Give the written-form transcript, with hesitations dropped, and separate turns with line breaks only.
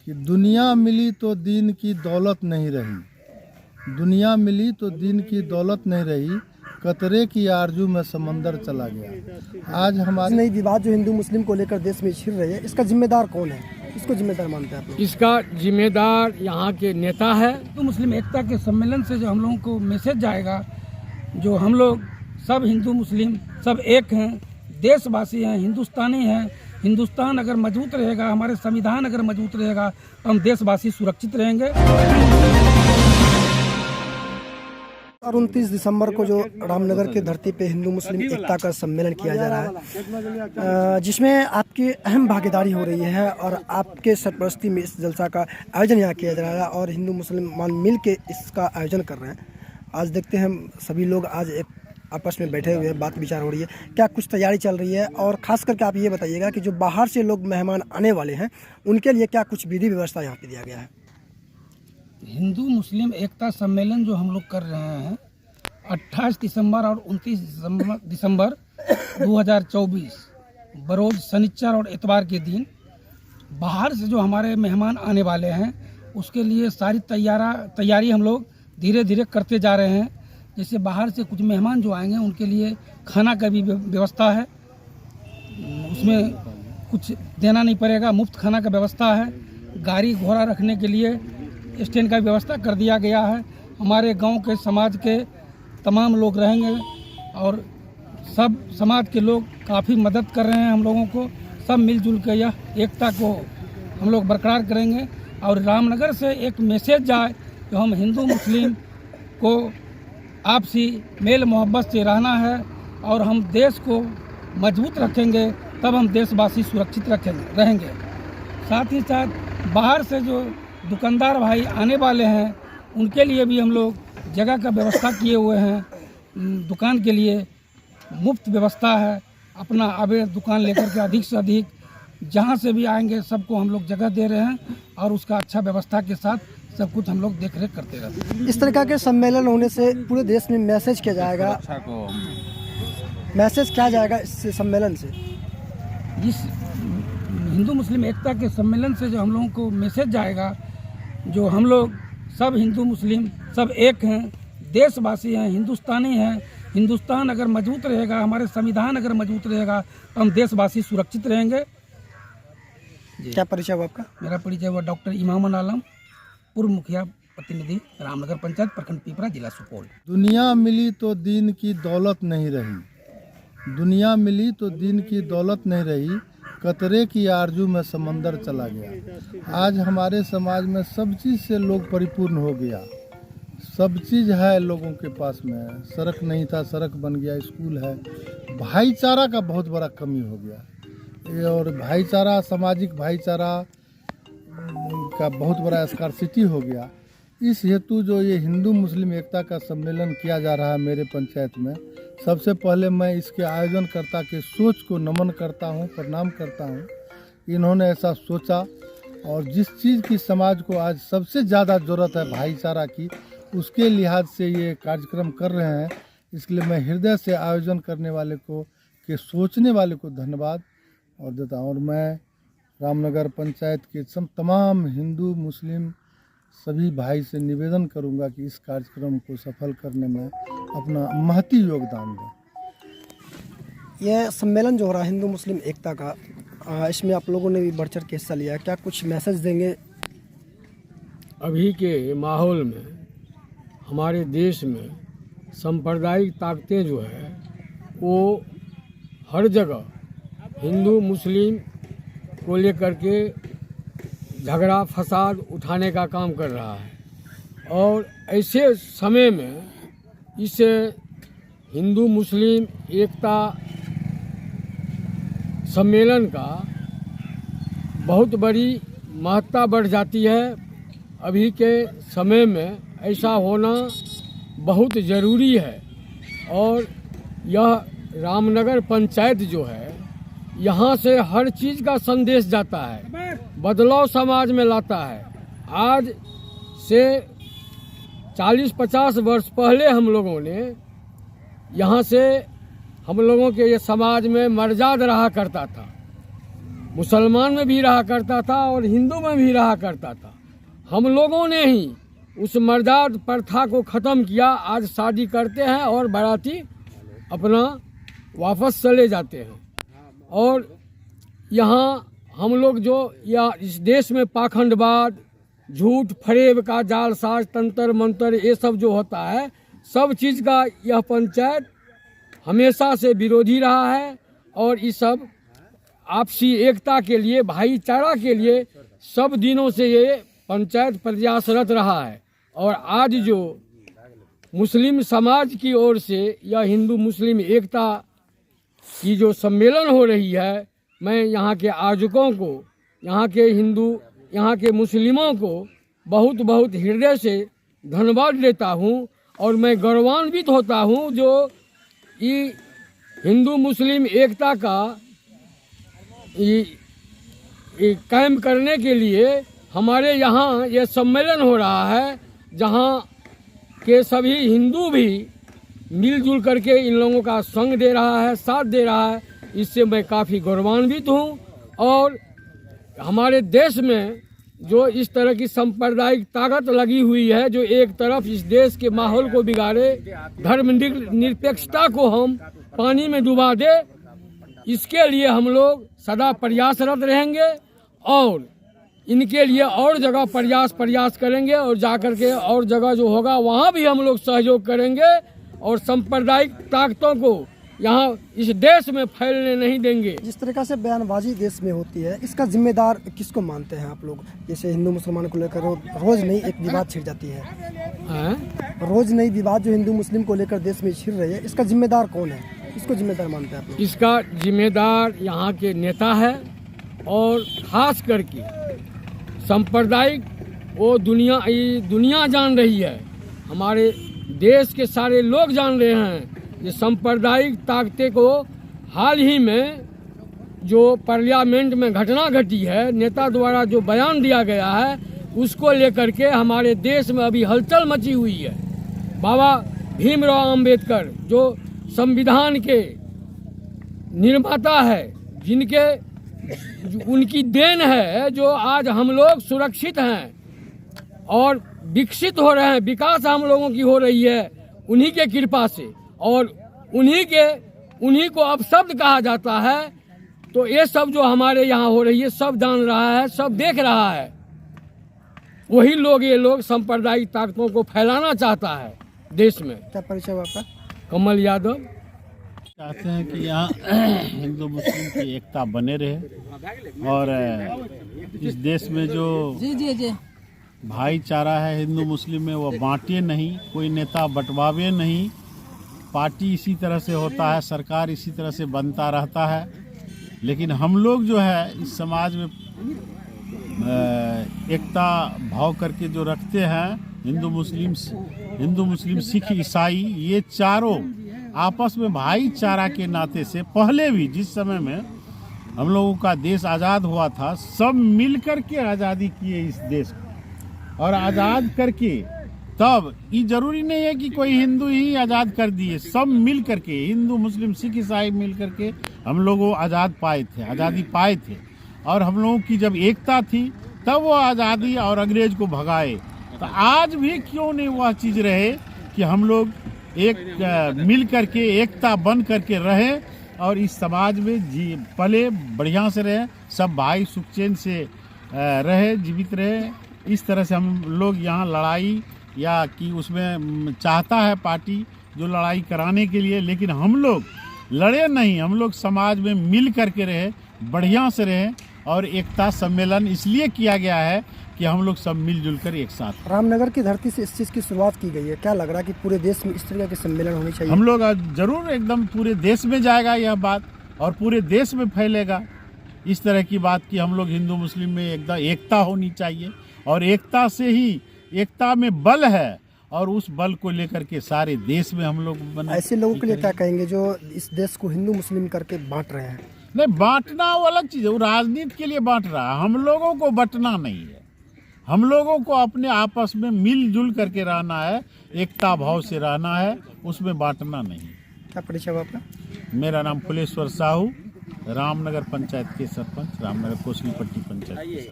कि दुनिया मिली तो दीन की दौलत नहीं रही, दुनिया मिली तो दीन की दौलत नहीं रही, कतरे की आरजू में समंदर चला गया। आज हमारे
नई विवाद जो हिंदू मुस्लिम को लेकर देश में छिड़ रही है, इसका जिम्मेदार कौन है? इसको जिम्मेदार मानते हैं आप लोग?
इसका जिम्मेदार यहाँ के नेता है।
हिंदू मुस्लिम एकता के सम्मेलन से जो हम लोगों को मैसेज जाएगा, जो हम लोग सब हिंदू मुस्लिम सब एक हैं, देशवासी हैं, हिंदुस्तानी हैं। हिंदुस्तान अगर मजबूत रहेगा, हमारे संविधान अगर मजबूत रहेगा तो हम देशवासी सुरक्षित रहेंगे।
और 29 दिसंबर को जो रामनगर की धरती पे हिंदू मुस्लिम एकता का सम्मेलन किया जा रहा है, जिसमें आपकी अहम भागीदारी हो रही है और आपके सरपरस्ती में इस जलसा का आयोजन यहाँ किया जा रहा है और हिंदू मुसलमान मिल के इसका आयोजन कर रहे हैं। आज देखते हैं हम सभी लोग आज एक आपस में बैठे हुए हैं, बात विचार हो रही है, क्या कुछ तैयारी चल रही है? और ख़ास करके आप ये बताइएगा कि जो बाहर से लोग मेहमान आने वाले हैं उनके लिए क्या कुछ विधि व्यवस्था यहाँ पे दिया गया है?
हिंदू मुस्लिम एकता सम्मेलन जो हम लोग कर रहे हैं 28 दिसंबर और 29 दिसंबर 2024 बरोज शनिचर और इतवार के दिन बाहर से जो हमारे मेहमान आने वाले हैं उसके लिए सारी तैयारी हम लोग धीरे धीरे करते जा रहे हैं। जैसे बाहर से कुछ मेहमान जो आएंगे उनके लिए खाना का भी व्यवस्था है, उसमें कुछ देना नहीं पड़ेगा, मुफ्त खाना का व्यवस्था है। गाड़ी घोड़ा रखने के लिए स्टैंड का व्यवस्था कर दिया गया है। हमारे गांव के समाज के तमाम लोग रहेंगे और सब समाज के लोग काफ़ी मदद कर रहे हैं हम लोगों को। सब मिलजुल के यह एकता को हम लोग बरकरार करेंगे और रामनगर से एक मैसेज जाए कि हम हिंदू मुस्लिम को आपसी मेल मोहब्बत से रहना है और हम देश को मजबूत रखेंगे, तब हम देशवासी सुरक्षित रहेंगे। साथ ही साथ बाहर से जो दुकानदार भाई आने वाले हैं उनके लिए भी हम लोग जगह का व्यवस्था किए हुए हैं। दुकान के लिए मुफ्त व्यवस्था है, अपना आवे दुकान लेकर के अधिक से अधिक जहां से भी आएंगे सबको हम लोग जगह दे रहे हैं और उसका अच्छा व्यवस्था के साथ सब कुछ हम लोग देख रेख करते रहते हैं।
इस तरह के सम्मेलन होने से पूरे देश में मैसेज किया जाएगा, मैसेज क्या जाएगा इस सम्मेलन से?
इस हिंदू मुस्लिम एकता के सम्मेलन से जो हम लोगों को मैसेज जाएगा, जो हम लोग सब हिंदू मुस्लिम सब एक हैं, देशवासी हैं, हिंदुस्तानी हैं। हिंदुस्तान अगर मजबूत रहेगा, हमारे संविधान अगर मजबूत रहेगा तो हम देशवासी सुरक्षित रहेंगे।
क्या परिचय हुआ आपका?
मेरा परिचय हुआ डॉक्टर इमामुल आलम, पूर्व मुखिया प्रतिनिधि रामनगर पंचायत प्रखंड पिपरा जिला सुपौल।
दुनिया मिली तो दीन की दौलत नहीं रही, दुनिया मिली तो दीन की दौलत नहीं रही, कतरे की आरजू में समंदर चला गया। आज हमारे समाज में सब चीज़ से लोग परिपूर्ण हो गया, सब चीज़ है लोगों के पास में। सड़क नहीं था, सड़क बन गया, स्कूल है। भाईचारा का बहुत बड़ा कमी हो गया और भाईचारा, सामाजिक भाईचारा का बहुत बड़ा स्कार्सिटी हो गया। इस हेतु जो ये हिंदू मुस्लिम एकता का सम्मेलन किया जा रहा है मेरे पंचायत में, सबसे पहले मैं इसके आयोजनकर्ता के सोच को नमन करता हूँ, प्रणाम करता हूँ। इन्होंने ऐसा सोचा और जिस चीज़ की समाज को आज सबसे ज़्यादा ज़रूरत है भाईचारा की, उसके लिहाज से ये कार्यक्रम कर रहे हैं। इसलिए मैं हृदय से आयोजन करने वाले को के सोचने वाले को धन्यवाद और देता हूँ। और मैं रामनगर पंचायत के तमाम हिंदू मुस्लिम सभी भाई से निवेदन करूंगा कि इस कार्यक्रम को सफल करने में अपना महती योगदान दें।
यह सम्मेलन जो हो रहा है हिंदू मुस्लिम एकता का, इसमें आप लोगों ने भी बढ़ चढ़ के हिस्सा लिया, क्या कुछ मैसेज देंगे?
अभी के माहौल में हमारे देश में सांप्रदायिक ताकतें जो है वो हर जगह हिंदू मुस्लिम को लेकर के झगड़ा फसाद उठाने का काम कर रहा है और ऐसे समय में इस हिंदू मुस्लिम एकता सम्मेलन का बहुत बड़ी महत्ता बढ़ जाती है। अभी के समय में ऐसा होना बहुत ज़रूरी है और यह रामनगर पंचायत जो है यहाँ से हर चीज़ का संदेश जाता है, बदलाव समाज में लाता है। आज से 40-50 वर्ष पहले हम लोगों ने यहाँ से हम लोगों के ये समाज में मर्यादा रहा करता था मुसलमान में भी रहा करता था और हिंदू में भी रहा करता था। हम लोगों ने ही उस मर्दाद प्रथा को ख़त्म किया। आज शादी करते हैं और बाराती अपना वापस चले जाते हैं। और यहाँ हम लोग जो या इस देश में पाखंडवाद, झूठ फरेब का जालसाज, तंत्र मंत्र, ये सब जो होता है, सब चीज़ का यह पंचायत हमेशा से विरोधी रहा है। और इस सब आपसी एकता के लिए, भाईचारा के लिए सब दिनों से ये पंचायत प्रयासरत रहा है। और आज जो मुस्लिम समाज की ओर से यह हिंदू मुस्लिम एकता की जो सम्मेलन हो रही है, मैं यहाँ के आयोजकों को, यहाँ के हिंदू, यहाँ के मुस्लिमों को बहुत बहुत हृदय से धन्यवाद देता हूँ। और मैं गौरवान्वित होता हूँ जो ये हिंदू मुस्लिम एकता का ये कायम करने के लिए हमारे यहाँ ये सम्मेलन हो रहा है, जहाँ के सभी हिंदू भी मिलजुल करके इन लोगों का संग दे रहा है, साथ दे रहा है। इससे मैं काफ़ी गौरवान्वित हूँ। और हमारे देश में जो इस तरह की सांप्रदायिक ताकत लगी हुई है, जो एक तरफ इस देश के माहौल को बिगाड़े, धर्म निरपेक्षता को हम पानी में डुबा दे, इसके लिए हम लोग सदा प्रयासरत रहेंगे और इनके लिए और जगह प्रयास करेंगे। और जाकर के और जगह जो होगा वहाँ भी हम लोग सहयोग करेंगे और सांप्रदायिक ताकतों को यहाँ इस देश में फैलने नहीं देंगे।
जिस तरीका से बयानबाजी देश में होती है, इसका जिम्मेदार किसको मानते हैं आप लोग? जैसे हिंदू मुसलमान को लेकर रोज नई एक विवाद छिड़ जाती है, रोज नई विवाद जो हिंदू मुस्लिम को लेकर देश में छिड़ रही है, इसका जिम्मेदार कौन है? इसको जिम्मेदार मानते हैं आप लोग?
इसका जिम्मेदार यहाँ के नेता है और खास करके सांप्रदायिक वो दुनिया जान रही है। हमारे देश के सारे लोग जान रहे हैं ये सांप्रदायिक ताकतें को हाल ही में जो पार्लियामेंट में घटना घटी है, नेता द्वारा जो बयान दिया गया है, उसको लेकर के हमारे देश में अभी हलचल मची हुई है। बाबा भीमराव अंबेडकर जो संविधान के निर्माता है, उनकी देन है जो आज हम लोग सुरक्षित हैं और विकसित हो रहे हैं, विकास हम लोगों की हो रही है उन्हीं के कृपा से। और उन्हीं को अब शब्द कहा जाता है। तो ये सब जो हमारे यहाँ हो रही है, सब जान रहा है, सब देख रहा है। वही लोग, ये लोग सांप्रदायिक ताकतों को फैलाना चाहता है देश में।
क्या परिचय आपका?
कमल यादव।
चाहते हैं कि यहाँ हिंदू मुस्लिम की एकता बने रहे और इस देश में जो भाईचारा है हिंदू मुस्लिम में, वो बांटे नहीं, कोई नेता बंटवावे नहीं। पार्टी इसी तरह से होता है, सरकार इसी तरह से बनता रहता है। लेकिन हम लोग जो है इस समाज में एकता भाव करके जो रखते हैं, हिंदू मुस्लिम सिख ईसाई, ये चारों आपस में भाईचारा के नाते से पहले भी जिस समय में हम लोगों का देश आज़ाद हुआ था, सब मिल कर के आज़ादी किए इस देश को। और आज़ाद करके तब ये जरूरी नहीं है कि कोई हिंदू ही आज़ाद कर दिए, सब मिल करके हिंदू मुस्लिम सिख ईसाई मिल करके हम लोग आज़ादी पाए थे। और हम लोगों की जब एकता थी तब वो आज़ादी और अंग्रेज को भगाए। तो आज भी क्यों नहीं वह चीज़ रहे कि हम लोग एक मिल करके एकता बन करके रहे और इस समाज में पले, बढ़िया से रहे, सब भाई सुखचैन से रहे, जीवित रहे। इस तरह से हम लोग यहाँ लड़ाई या कि उसमें चाहता है पार्टी जो लड़ाई कराने के लिए, लेकिन हम लोग लड़े नहीं, हम लोग समाज में मिल करके रहे, बढ़िया से रहे। और एकता सम्मेलन इसलिए किया गया है कि हम लोग सब मिलजुल कर एक साथ।
रामनगर की धरती से इस चीज़ की शुरुआत की गई है, क्या लग रहा है कि पूरे देश में इस तरह के सम्मेलन होने चाहिए?
हम लोग जरूर एकदम पूरे देश में जाएगा यह बात और पूरे देश में फैलेगा इस तरह की बात कि हम लोग हिंदू मुस्लिम में एकदम एकता होनी चाहिए। और एकता से ही, एकता में बल है और उस बल को लेकर के सारे देश में हम लोग
ऐसे लोगों के लिए क्या कहेंगे जो इस देश को हिंदू मुस्लिम करके बांट रहे हैं?
नहीं, बांटना वो अलग चीज़ है, वो राजनीति के लिए बांट रहा है। हम लोगों को बंटना नहीं है, हम लोगों को अपने आपस में मिलजुल करके रहना है, एकता भाव से रहना है, उसमें बांटना नहीं।
क्या परिचय आपका?
मेरा नाम फुलेश्वर साहू, रामनगर पंचायत के सरपंच, रामनगर कोसली पट्टी पंचायत के